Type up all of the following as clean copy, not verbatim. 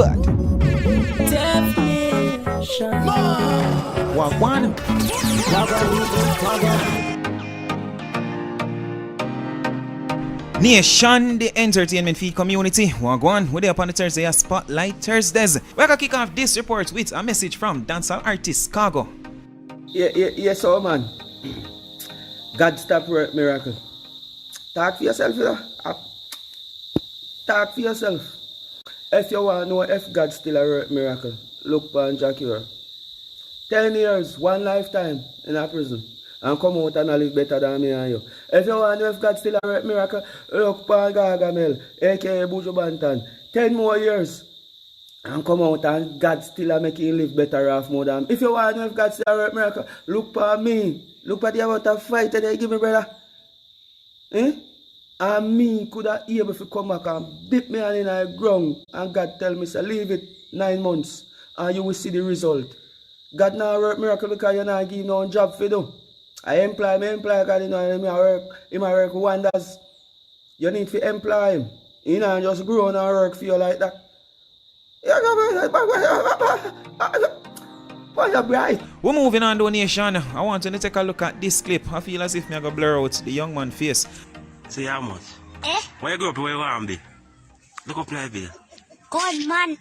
God. Definition. Wagwan. Nation, the entertainment feed community. Wagwan, we're there upon the Thursday Spotlight Thursdays. We're gonna kick off this report with a message from dancehall artist Cargo. Yes, oh man. God stop work miracle. Talk for yourself, you know. Talk for yourself. If you want to know if God still a work miracle, look for Jackie. 10 years, one lifetime in a prison. And come out and live better than me and you. If you want to know if God still a work miracle, look for Gargamel, aka Buju Banton. 10 more years. And come out and God still a make you live better off more than. If you want to know if God still a work miracle, look for me. Look at the amount of fight that they give me, brother. And me could have able to come back and dip me in the ground. And God tell me, say, leave it 9 months. And you will see the result. God now work miracle because you not give no job for do. I employ God, you know, he work wonders. You need to employ him. You know, just grow and work for you like that. We're moving on, donation. I want you to take a look at this clip. I feel as if I'm going to blur out the young man's face. See how much? Why you go up where you want to be? Look up like this. Gunman.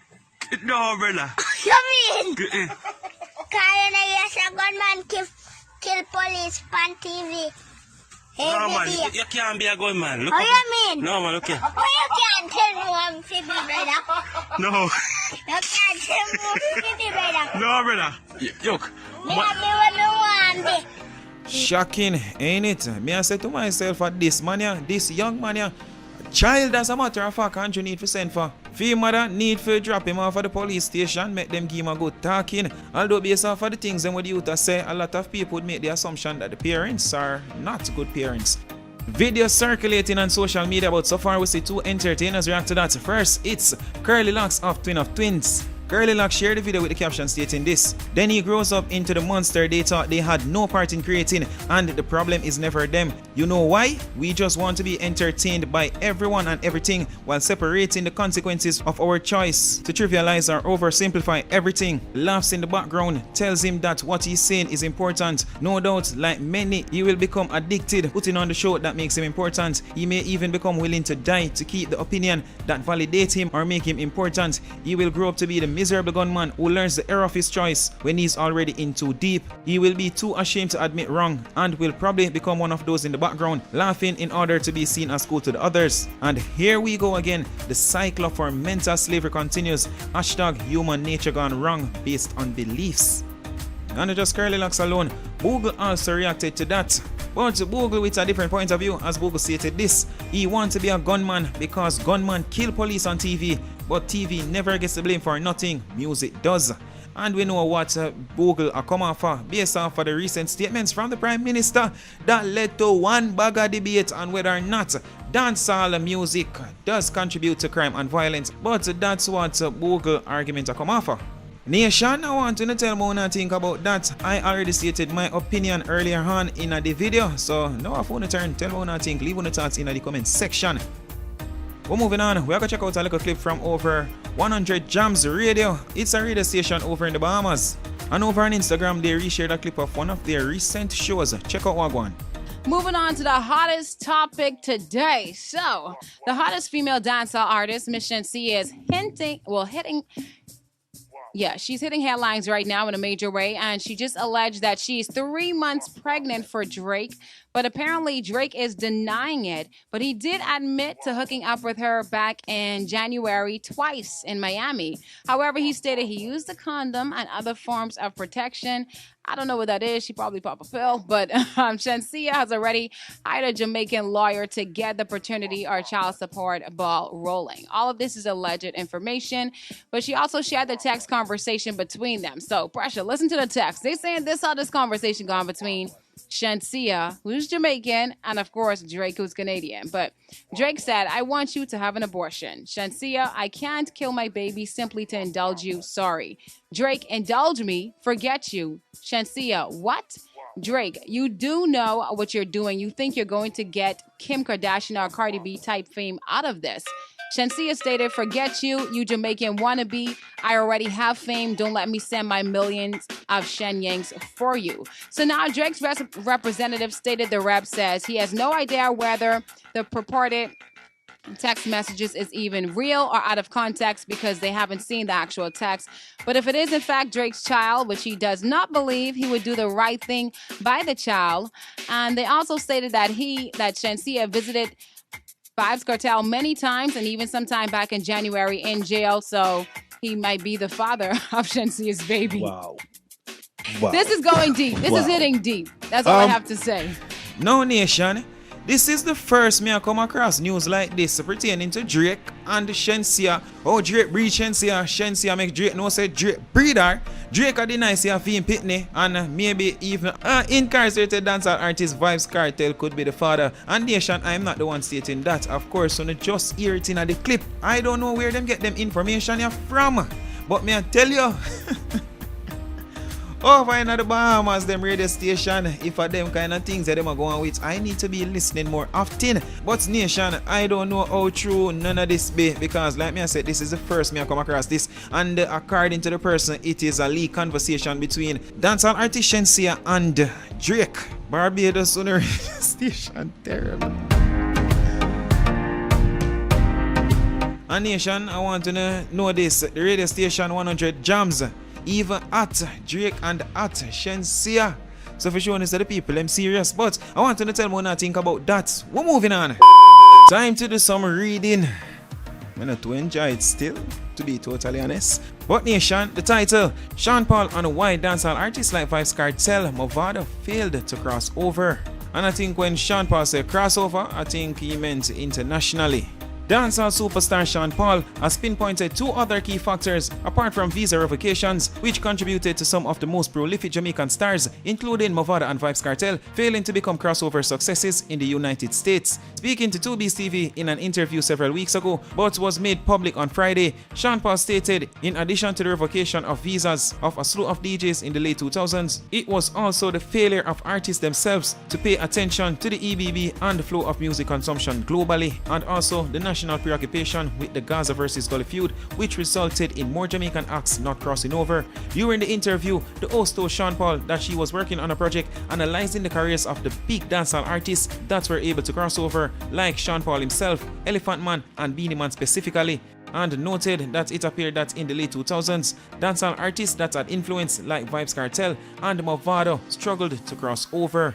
No, brother. You mean? Yes, a gunman kill police on TV. Hey, no, man, baby. you can't be a gunman. Look What up. you mean? No, man, look here. Oh, you can't tell me I'm Phoebe, brother. No. You can't tell me I'm Phoebe, brother. No, brother. Look. Me have me when me want be. Shocking, ain't it? Me I say to myself at this man here, this young man here, child as a matter of fact, Andrew need to send for. Fee mother need to drop him off at the police station, make them give him a good talking. Although based off of the things them what the youth say, a lot of people would make the assumption that the parents are not good parents. Video circulating on social media, but so far we see two entertainers react to that. First, it's Curly Locks of Twin of Twins. Curly Locks shared the video with the caption stating this: then he grows up into the monster they thought they had no part in creating, and the problem is never them. You know why? We just want to be entertained by everyone and everything while separating the consequences of our choice. To trivialize or oversimplify everything. Laughs in the background, tells him that what he's saying is important. No doubt, like many, he will become addicted, putting on the show that makes him important. He may even become willing to die to keep the opinion that validates him or make him important. He will grow up to be the miserable gunman who learns the error of his choice when he's already in too deep. He will be too ashamed to admit wrong and will probably become one of those in the background laughing in order to be seen as cool to the others. And here we go again. The cycle of our mental slavery continues. Hashtag human nature gone wrong based on beliefs. And just Curly Locks alone, Google also reacted to that. But Google with a different point of view, as Google stated this: he wants to be a gunman because gunman kill police on TV, but TV never gets the blame for nothing, music does. And we know what Google are coming for based off of the recent statements from the Prime Minister that led to one bag debate on whether or not dancehall music does contribute to crime and violence. But that's what Google arguments are coming for. Nation, I want you to tell me what I think about that. I already stated my opinion earlier on in the video, so now I want to turn. Tell me what I think. Leave your thoughts in the comment section. We're moving on. We're going to check out a little clip from over 100 Jams Radio. It's a radio station over in the Bahamas. And over on Instagram, they reshared a clip of one of their recent shows. Check out Wagwan. Moving on to the hottest topic today. So, the hottest female dancehall artist, Miss Shenseea, is she's hitting headlines right now in a major way, and she just alleged that she's 3 months pregnant for Drake, but apparently Drake is denying it, but he did admit to hooking up with her back in January twice in Miami. However, he stated he used a condom and other forms of protection. I don't know what that is. She probably popped a pill, but Shenseea has already hired a Jamaican lawyer to get the paternity or child support ball rolling. All of this is alleged information, but she also shared the text conversation between them. So, Pressure, listen to the text. They saying this how this conversation gone between Shenseea, who's Jamaican, and of course Drake, who's Canadian. But Drake said, I want you to have an abortion. Shenseea, I can't kill my baby simply to indulge you. Sorry. Drake, indulge me, forget you. Shenseea, what? Drake, you do know what you're doing. You think you're going to get Kim Kardashian or Cardi B type fame out of this. Shenseea stated, "Forget you, you Jamaican wannabe. I already have fame. Don't let me send my millions of Shen Yanks for you." So now Drake's representative stated the rep says he has no idea whether the purported text messages is even real or out of context because they haven't seen the actual text. But if it is in fact Drake's child, which he does not believe, he would do the right thing by the child. And they also stated that Shenseea visited Vybz Kartel many times and even sometime back in January in jail. So he might be the father of Shensea's baby. Wow. This is going deep. This is hitting deep. That's all I have to say. No, Nation. This is the first me I come across news like this pertaining to Drake and Shenseea. Oh, Drake breed Shenseea. Shenseea make Drake no say Drake breed her. Drake a deny say a fiend pitney, and maybe even incarcerated dancehall artist Vybz Kartel could be the father. And Nation, I'm not the one stating that. Of course, when you just hear it in the clip, I don't know where them get them information from. But me I tell you. Over in the Bahamas, them radio station, if I them kind of things that them are going with, I need to be listening more often. But Nation, I don't know how true none of this be, because like me I said, this is the first me I come across this, and according to the person, it is a leaked conversation between dancehall artist Shenseea and Drake. Barbados on the radio station, terrible. And Nation, I want to know this, the radio station 100 Jams, even at Drake and at Shenseea. So for sure, the people, I'm serious. But I want to tell me what I think about that. We're moving on. Time to do some reading. I'm not to enjoy it still, to be totally honest. But Nation, the title, Sean Paul and why dancehall artists like Vybz Kartel, Movado failed to cross over. And I think when Sean Paul said crossover, I think he meant internationally. Dancehall superstar Sean Paul has pinpointed two other key factors apart from visa revocations, which contributed to some of the most prolific Jamaican stars, including Movado and Vybz Kartel, failing to become crossover successes in the United States. Speaking to 2B's TV in an interview several weeks ago, but was made public on Friday, Sean Paul stated, in addition to the revocation of visas of a slew of DJs in the late 2000s, it was also the failure of artists themselves to pay attention to the EBB and the flow of music consumption globally, and also the national preoccupation with the Gaza versus Gully feud, which resulted in more Jamaican acts not crossing over. During the interview, the host told Sean Paul that she was working on a project analyzing the careers of the big dancehall artists that were able to cross over, like Sean Paul himself, Elephant Man, and Beanie Man specifically, and noted that it appeared that in the late 2000s, dancehall artists that had influence like Vybz Kartel and Movado struggled to cross over.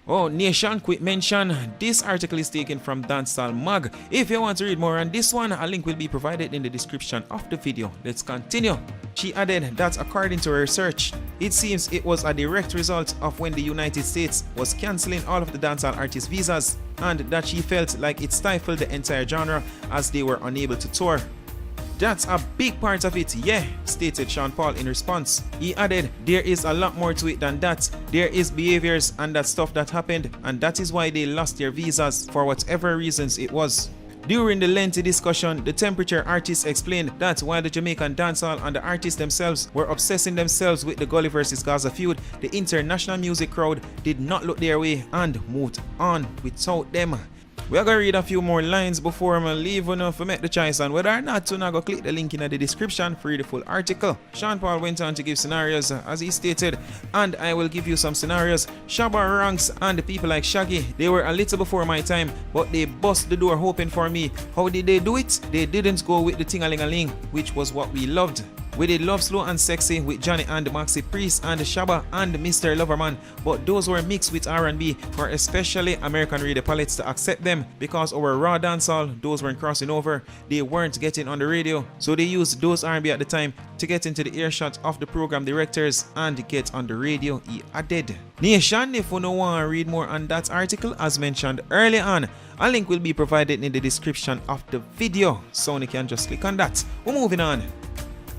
Oh, Nation, quick mention, this article is taken from Dancehall Mag. If you want to read more on this one, a link will be provided in the description of the video. Let's continue. She added that according to her research, it seems it was a direct result of when the United States was cancelling all of the dancehall artist visas, and that she felt like it stifled the entire genre as they were unable to tour. That's a big part of it, yeah, stated Sean Paul in response. He added, there is a lot more to it than that. There is behaviors and that stuff that happened, and that is why they lost their visas for whatever reasons it was. During the lengthy discussion, the Temperature artists explained that while the Jamaican dancehall and the artists themselves were obsessing themselves with the Gully versus Gaza feud, the international music crowd did not look their way and moved on without them. We are going to read a few more lines before I leave to make the choice on whether or not to now go click the link in the description for read the full article. Sean Paul went on to give scenarios as he stated, and I will give you some scenarios. Shabba Ranks and the people like Shaggy, they were a little before my time, but they bust the door hoping for me. How did they do it? They didn't go with the ting-a-ling-a-ling, which was what we loved. We did Love Slow and Sexy with Johnny and Maxi Priest and Shabba and Mr. Loverman, but those were mixed with R&B for especially American radio palates to accept them, because our raw dancehall, those weren't crossing over, they weren't getting on the radio, so they used those R&B at the time to get into the earshot of the program directors and get on the radio, he added. Nation, if you don't want to read more on that article as mentioned earlier on, a link will be provided in the description of the video, so you can just click on that. We're moving on.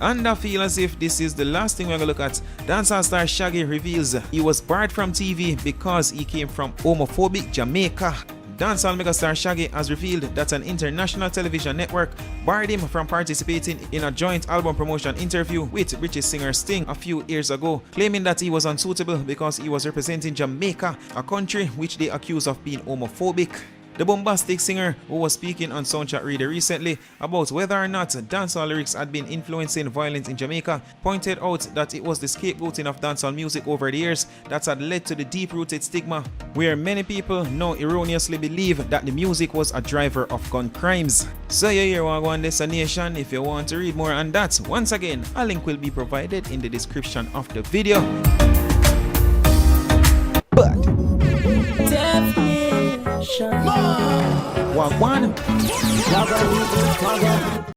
And I feel as if this is the last thing we're going to look at. Dancehall star Shaggy reveals he was barred from TV because he came from homophobic Jamaica. Dancehall megastar Shaggy has revealed that an international television network barred him from participating in a joint album promotion interview with British singer Sting a few years ago, claiming that he was unsuitable because he was representing Jamaica, a country which they accuse of being homophobic. The bombastic singer, who was speaking on Soundchat Radio recently about whether or not dancehall lyrics had been influencing violence in Jamaica, pointed out that it was the scapegoating of dancehall music over the years that had led to the deep-rooted stigma, where many people now erroneously believe that the music was a driver of gun crimes. So you hear what I want this nation. If you want to read more on that, once again, a link will be provided in the description of the video. But Wagwan.